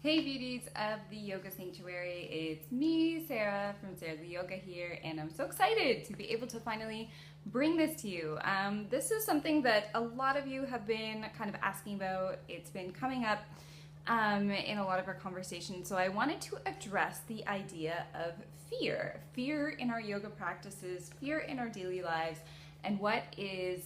Hey beauties of the Yoga Sanctuary, it's me, Sarah from Sarah the Yoga here, and I'm so excited to be able to finally bring this to you. This is something that a lot of you have been kind of asking about. It's been coming up in a lot of our conversations, so I wanted to address the idea of fear in our yoga practices, fear in our daily lives, and what is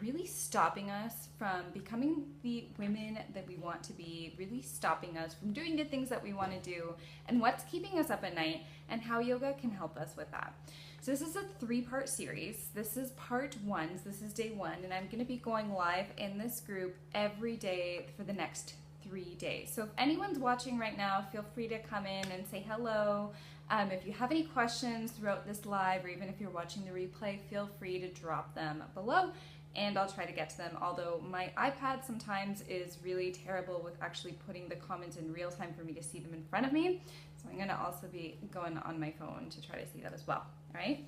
really stopping us from becoming the women that we want to be, really stopping us from doing the things that we want to do, and what's keeping us up at night, and how yoga can help us with that. So this is a 3-part series. This is part 1, so this is day 1, and I'm going to be going live in this group every day for the next 3 days. So if anyone's watching right now, feel free to come in and say hello. If you have any questions throughout this live, or even if you're watching the replay, feel free to drop them below and I'll try to get to them. Although my iPad sometimes is really terrible with actually putting the comments in real time for me to see them in front of me. So I'm gonna also be going on my phone to try to see that as well, all right?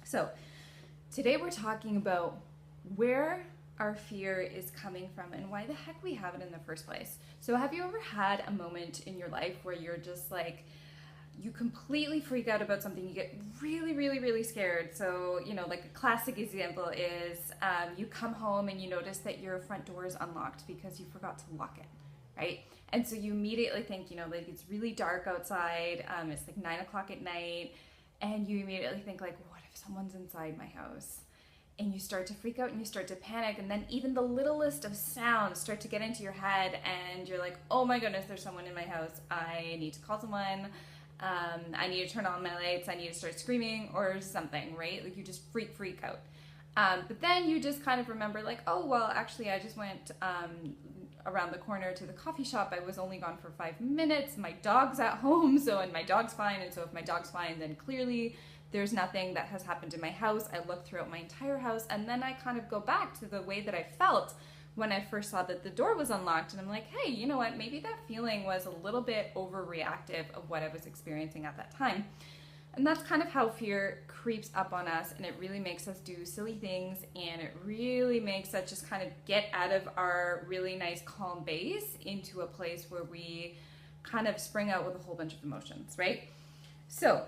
So today we're talking about where our fear is coming from and why the heck we have it in the first place. So have you ever had a moment in your life where you're just like, you completely freak out about something, you get really scared? So, you know, like a classic example is you come home and you notice that your front door is unlocked because you forgot to lock it, right? And so you immediately think, you know, like it's really dark outside, it's like 9 o'clock at night, and you immediately think like, what if someone's inside my house? And you start to freak out and you start to panic, and then even the littlest of sounds start to get into your head and you're like, oh my goodness, there's someone in my house, I need to call someone. I need to turn on my lights, I need to start screaming or something, right? Like you just freak out. But then you just kind of remember like, oh, well, actually I just went around the corner to the coffee shop. I was only gone for 5 minutes. My dog's at home, and my dog's fine. And so if my dog's fine, then clearly there's nothing that has happened in my house. I look throughout my entire house, and then I kind of go back to the way that I felt when I first saw that the door was unlocked, and I'm like, hey, you know what, maybe that feeling was a little bit overreactive of what I was experiencing at that time. And that's kind of how fear creeps up on us, and it really makes us do silly things, and it really makes us just kind of get out of our really nice calm base into a place where we kind of spring out with a whole bunch of emotions, right? So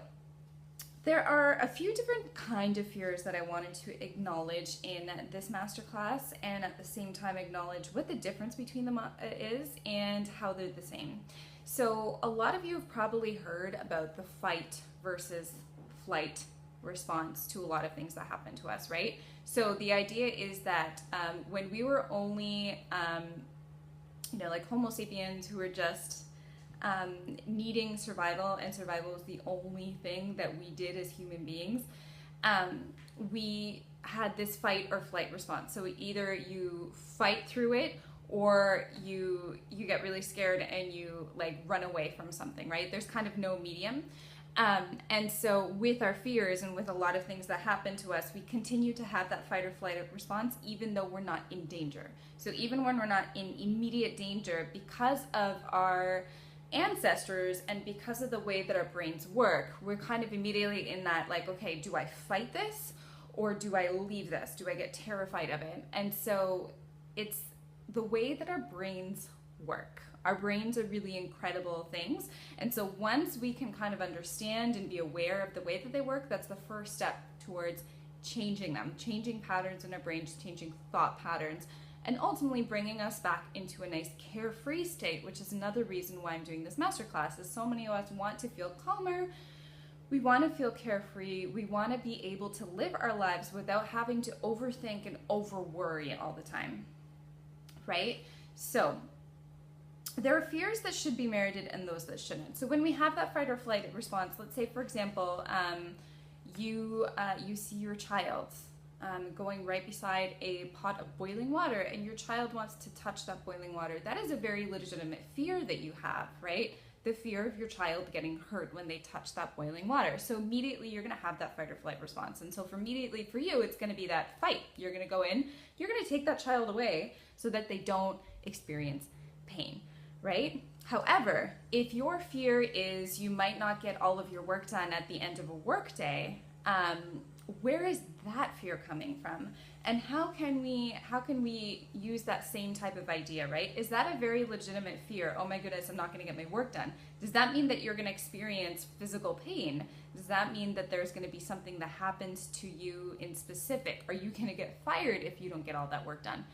there are a few different kind of fears that I wanted to acknowledge in this masterclass, and at the same time acknowledge what the difference between them is and how they're the same. So a lot of you have probably heard about the fight versus flight response to a lot of things that happen to us, right? So the idea is that when we were only, like Homo sapiens who were just needing survival, and survival was the only thing that we did as human beings, we had this fight or flight response. So either you fight through it, or you get really scared and you like run away from something, right? There's kind of no medium. And so with our fears and with a lot of things that happen to us, we continue to have that fight or flight response even though we're not in danger. So even when we're not in immediate danger, because of our ancestors and because of the way that our brains work, we're kind of immediately in that like, okay, do I fight this or do I leave this? Do I get terrified of it? And so it's the way that our brains work. Our brains are really incredible things. And so once we can kind of understand and be aware of the way that they work, that's the first step towards changing them, changing patterns in our brains, changing thought patterns, and ultimately bringing us back into a nice carefree state, which is another reason why I'm doing this masterclass, is so many of us want to feel calmer, we want to feel carefree, we want to be able to live our lives without having to overthink and over-worry all the time, right? So there are fears that should be merited and those that shouldn't. So when we have that fight or flight response, let's say, for example, you see your child going right beside a pot of boiling water, and your child wants to touch that boiling water. That is a very legitimate fear that you have, right? The fear of your child getting hurt when they touch that boiling water. So immediately you're gonna have that fight or flight response. And so immediately for you, it's gonna be that fight. You're gonna go in, you're gonna take that child away so that they don't experience pain, right? However, if your fear is you might not get all of your work done at the end of a work day, where is that fear coming from? And how can we use that same type of idea, right? Is that a very legitimate fear? Oh my goodness, I'm not going to get my work done. Does that mean that you're going to experience physical pain? Does that mean that there's going to be something that happens to you in specific? Are you going to get fired if you don't get all that work done?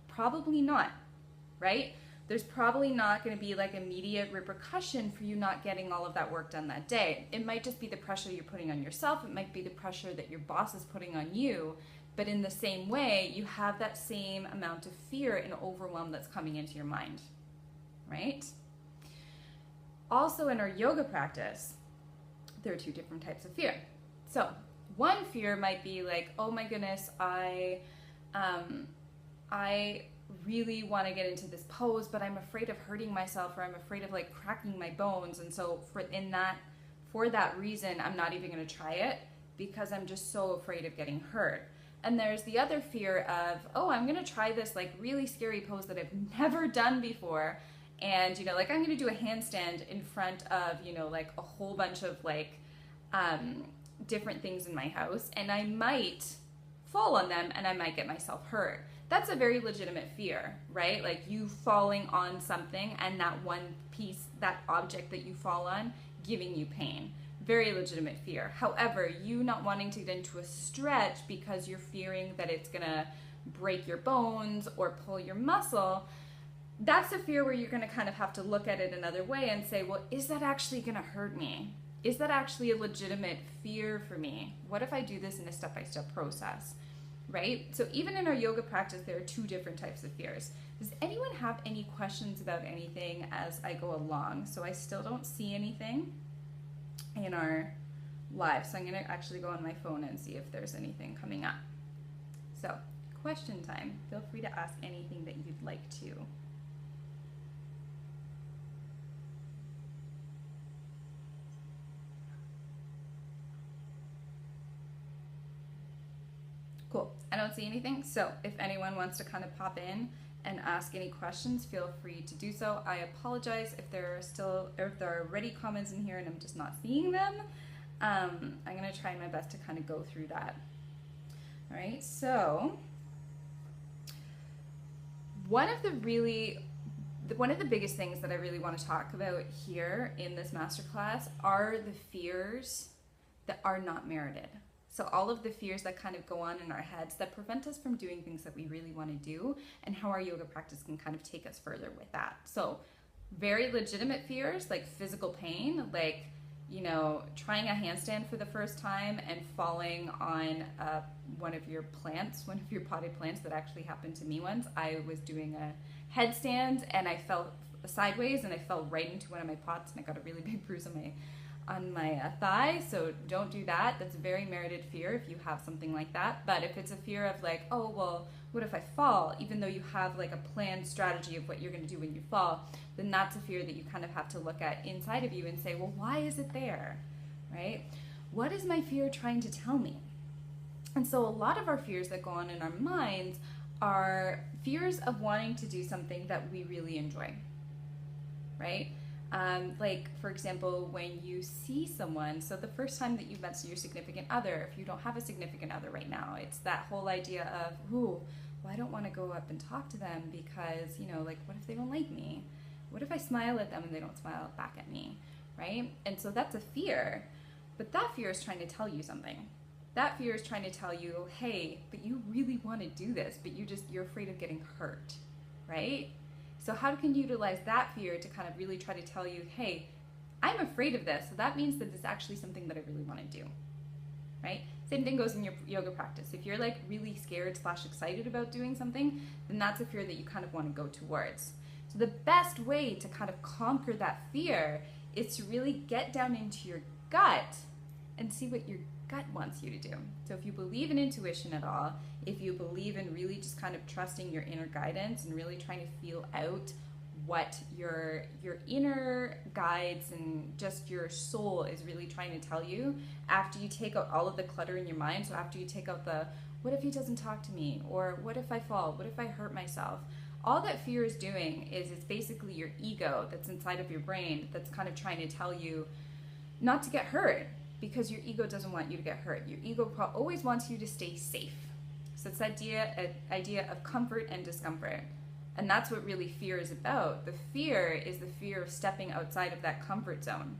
Probably not, right? There's probably not going to be like immediate repercussion for you not getting all of that work done that day. It might just be the pressure you're putting on yourself. It might be the pressure that your boss is putting on you. But in the same way, you have that same amount of fear and overwhelm that's coming into your mind, right? Also in our yoga practice, there are two different types of fear. So one fear might be like, oh my goodness, I really want to get into this pose, but I'm afraid of hurting myself, or I'm afraid of like cracking my bones, and so for that reason I'm not even going to try it because I'm just so afraid of getting hurt. And there's the other fear of, oh, I'm going to try this like really scary pose that I've never done before, and like I'm going to do a handstand in front of like a whole bunch of like different things in my house, and I might fall on them and I might get myself hurt. That's a very legitimate fear, right? Like you falling on something and that one piece, that object that you fall on, giving you pain. Very legitimate fear. However, you not wanting to get into a stretch because you're fearing that it's gonna break your bones or pull your muscle, that's a fear where you're gonna kind of have to look at it another way and say, well, is that actually gonna hurt me? Is that actually a legitimate fear for me? What if I do this in a step-by-step process? Right? So even in our yoga practice, there are two different types of fears. Does anyone have any questions about anything as I go along? So I still don't see anything in our live. So I'm going to actually go on my phone and see if there's anything coming up. So question time. Feel free to ask anything that you'd like to. Cool. I don't see anything. So if anyone wants to kind of pop in and ask any questions, feel free to do so. I apologize if there are already comments in here and I'm just not seeing them. I'm going to try my best to kind of go through that. All right. So one of the biggest things that I really want to talk about here in this masterclass are the fears that are not merited. So all of the fears that kind of go on in our heads that prevent us from doing things that we really want to do, and how our yoga practice can kind of take us further with that. So very legitimate fears like physical pain, like, trying a handstand for the first time and falling on one of your potted plants. That actually happened to me once. I was doing a headstand and I fell sideways and I fell right into one of my pots and I got a really big bruise on my thigh. So don't do that. That's a very merited fear if you have something like that. But if it's a fear of like, oh, well, what if I fall? Even though you have like a planned strategy of what you're going to do when you fall, then that's a fear that you kind of have to look at inside of you and say, well, why is it there, right? What is my fear trying to tell me? And so a lot of our fears that go on in our minds are fears of wanting to do something that we really enjoy, right? Like, for example, when you see someone, so the first time that you met your significant other, if you don't have a significant other right now, it's that whole idea of, ooh, well, I don't want to go up and talk to them because, like, what if they don't like me? What if I smile at them and they don't smile back at me, right? And so that's a fear, but that fear is trying to tell you something. That fear is trying to tell you, hey, but you really want to do this, but you're afraid of getting hurt, right? So how can you utilize that fear to kind of really try to tell you, hey, I'm afraid of this, so that means that it's actually something that I really want to do, right? Same thing goes in your yoga practice. If you're like really scared / excited about doing something, then that's a fear that you kind of want to go towards. So the best way to kind of conquer that fear is to really get down into your gut and see what your gut wants you to do. So if you believe in intuition at all, if you believe in really just kind of trusting your inner guidance and really trying to feel out what your inner guides and just your soul is really trying to tell you, after you take out all of the clutter in your mind, so after you take out the, what if he doesn't talk to me? Or what if I fall? What if I hurt myself? All that fear is doing is it's basically your ego that's inside of your brain that's kind of trying to tell you not to get hurt, because your ego doesn't want you to get hurt. Your ego always wants you to stay safe. So it's idea of comfort and discomfort. And that's what really fear is about. The fear is the fear of stepping outside of that comfort zone,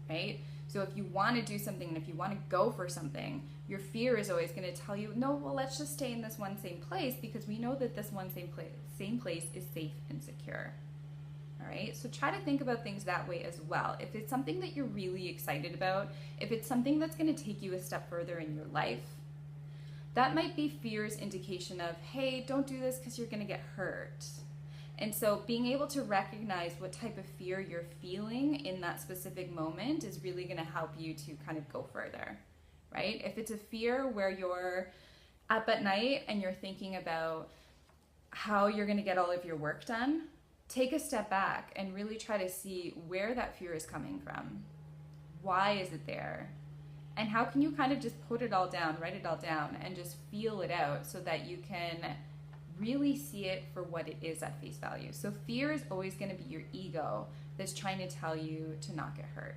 right? So if you want to do something and if you want to go for something, your fear is always going to tell you, no, well, let's just stay in this one same place because we know that this one same place is safe and secure. All right, so try to think about things that way as well. If it's something that you're really excited about, if it's something that's going to take you a step further in your life, that might be fear's indication of, hey, don't do this because you're going to get hurt. And so being able to recognize what type of fear you're feeling in that specific moment is really going to help you to kind of go further, right? If it's a fear where you're up at night and you're thinking about how you're going to get all of your work done, take a step back and really try to see where that fear is coming from. Why is it there? And how can you kind of just put it all down, write it all down, and just feel it out so that you can really see it for what it is at face value. So fear is always going to be your ego that's trying to tell you to not get hurt.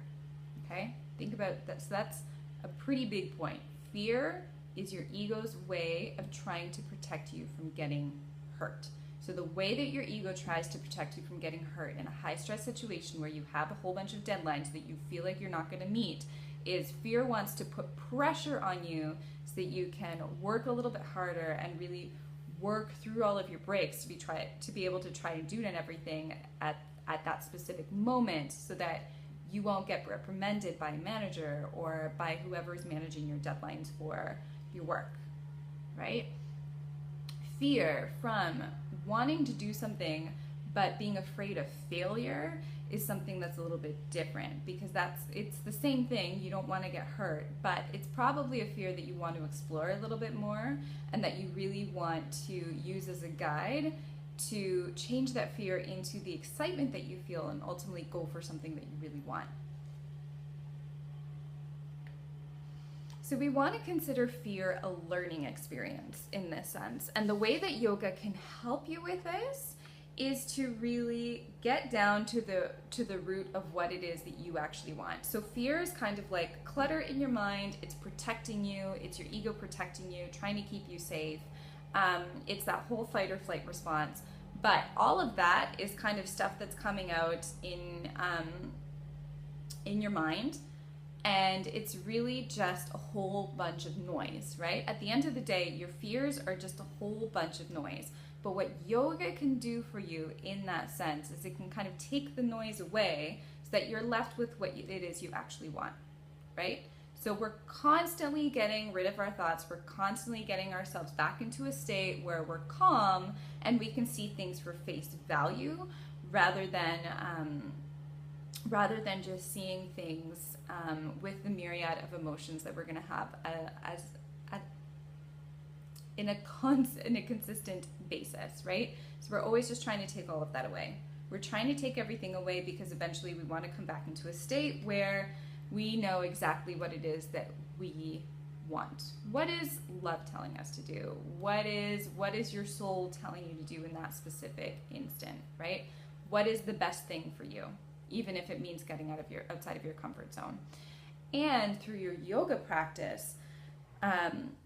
Okay? Think about that. So that's a pretty big point. Fear is your ego's way of trying to protect you from getting hurt. So the way that your ego tries to protect you from getting hurt in a high stress situation where you have a whole bunch of deadlines that you feel like you're not going to meet is fear wants to put pressure on you so that you can work a little bit harder and really work through all of your breaks to be able to try and do it and everything at that specific moment so that you won't get reprimanded by a manager or by whoever is managing your deadlines for your work, right? Fear from wanting to do something but being afraid of failure is something that's a little bit different because it's the same thing. You don't want to get hurt, but it's probably a fear that you want to explore a little bit more and that you really want to use as a guide to change that fear into the excitement that you feel and ultimately go for something that you really want. So we want to consider fear a learning experience in this sense. And the way that yoga can help you with this is to really get down to the root of what it is that you actually want. So fear is kind of like clutter in your mind. It's protecting you. It's your ego protecting you, trying to keep you safe. It's that whole fight or flight response. But all of that is kind of stuff that's coming out in your mind. And it's really just a whole bunch of noise, right? At the end of the day, your fears are just a whole bunch of noise. But what yoga can do for you in that sense is it can kind of take the noise away so that you're left with what it is you actually want, right? So we're constantly getting rid of our thoughts. We're constantly getting ourselves back into a state where we're calm and we can see things for face value rather than just seeing things with the myriad of emotions that we're going to have in a consistent basis, right? So we're always just trying to take all of that away. We're trying to take everything away because eventually we want to come back into a state where we know exactly what it is that we want. What is love telling us to do? What is your soul telling you to do in that specific instant, right? What is the best thing for you, even if it means getting outside of your comfort zone? And through your yoga practice,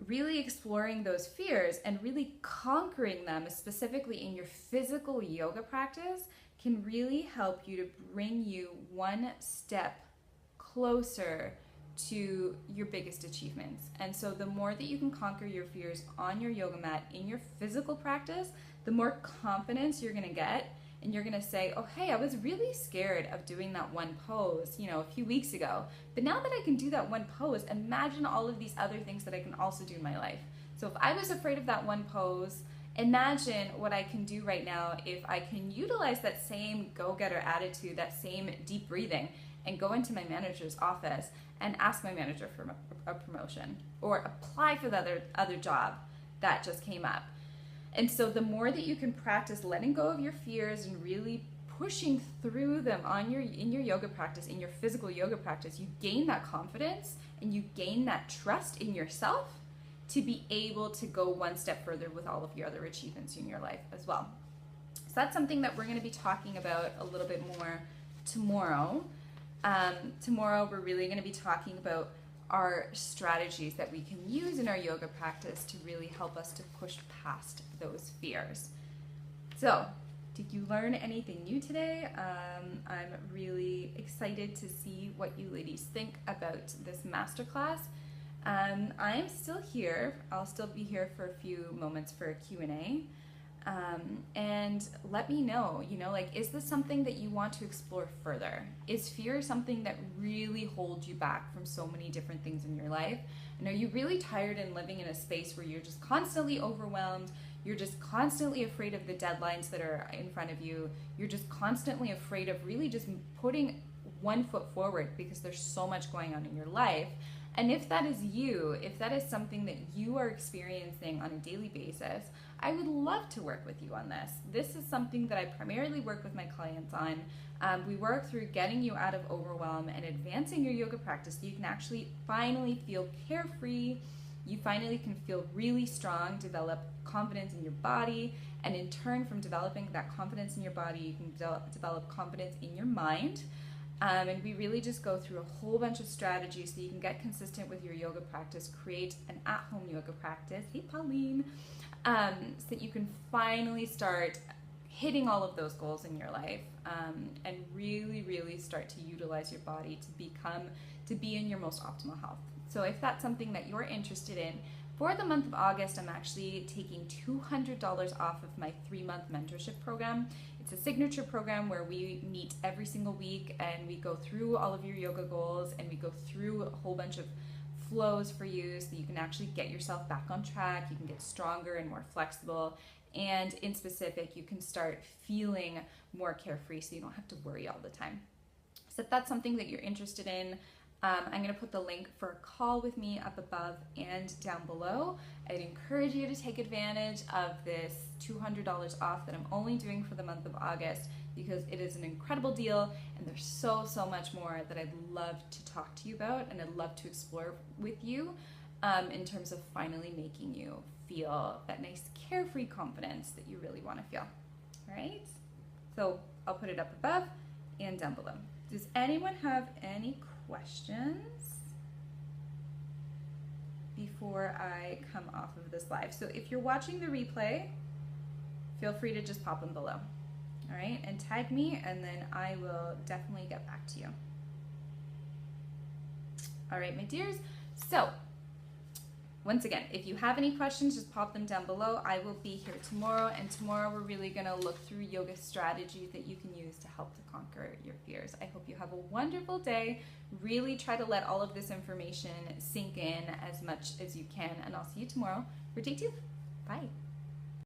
really exploring those fears and really conquering them, specifically in your physical yoga practice, can really help you to bring you one step closer to your biggest achievements. And so the more that you can conquer your fears on your yoga mat in your physical practice, the more confidence you're going to get. And you're going to say, oh, hey, I was really scared of doing that one pose, a few weeks ago. But now that I can do that one pose, imagine all of these other things that I can also do in my life. So if I was afraid of that one pose, imagine what I can do right now if I can utilize that same go-getter attitude, that same deep breathing, and go into my manager's office and ask my manager for a promotion or apply for the other job that just came up. And so the more that you can practice letting go of your fears and really pushing through them in your yoga practice, in your physical yoga practice, you gain that confidence and you gain that trust in yourself to be able to go one step further with all of your other achievements in your life as well. So that's something that we're going to be talking about a little bit more tomorrow. Tomorrow we're really going to be talking about our strategies that we can use in our yoga practice to really help us to push past those fears. So, did you learn anything new today? I'm really excited to see what you ladies think about this masterclass. I am still here. I'll still be here for a few moments for a Q&A. And let me know, like, is this something that you want to explore further? Is fear something that really holds you back from so many different things in your life? And are you really tired and living in a space where you're just constantly overwhelmed? You're just constantly afraid of the deadlines that are in front of you. You're just constantly afraid of really just putting one foot forward because there's so much going on in your life. And if that is you, if that is something that you are experiencing on a daily basis, I would love to work with you on this. This is something that I primarily work with my clients on. We work through getting you out of overwhelm and advancing your yoga practice so you can actually finally feel carefree. You finally can feel really strong, develop confidence in your body, and in turn, from developing that confidence in your body, you can develop confidence in your mind. And we really just go through a whole bunch of strategies so you can get consistent with your yoga practice, create an at-home yoga practice, hey Pauline, so that you can finally start hitting all of those goals in your life, and really, really start to utilize your body to be in your most optimal health. So if that's something that you're interested in, for the month of August, I'm actually taking $200 off of my 3-month mentorship program. It's a signature program where we meet every single week and we go through all of your yoga goals and we go through a whole bunch of flows for you so you can actually get yourself back on track, you can get stronger and more flexible, and in specific, you can start feeling more carefree so you don't have to worry all the time. So if that's something that you're interested in, I'm going to put the link for a call with me up above and down below. I'd encourage you to take advantage of this $200 off that I'm only doing for the month of August because it is an incredible deal and there's so much more that I'd love to talk to you about and I'd love to explore with you in terms of finally making you feel that nice carefree confidence that you really want to feel. All right? So I'll put it up above and down below. Does anyone have any questions before I come off of this live? So if you're watching the replay, feel free to just pop them below. All right, and tag me and then I will definitely get back to you. All right, my dears. So once again, if you have any questions, just pop them down below. I will be here tomorrow, and tomorrow we're really going to look through yoga strategies that you can use to help to conquer your fears. I hope you have a wonderful day. Really try to let all of this information sink in as much as you can, and I'll see you tomorrow for day 2. Bye.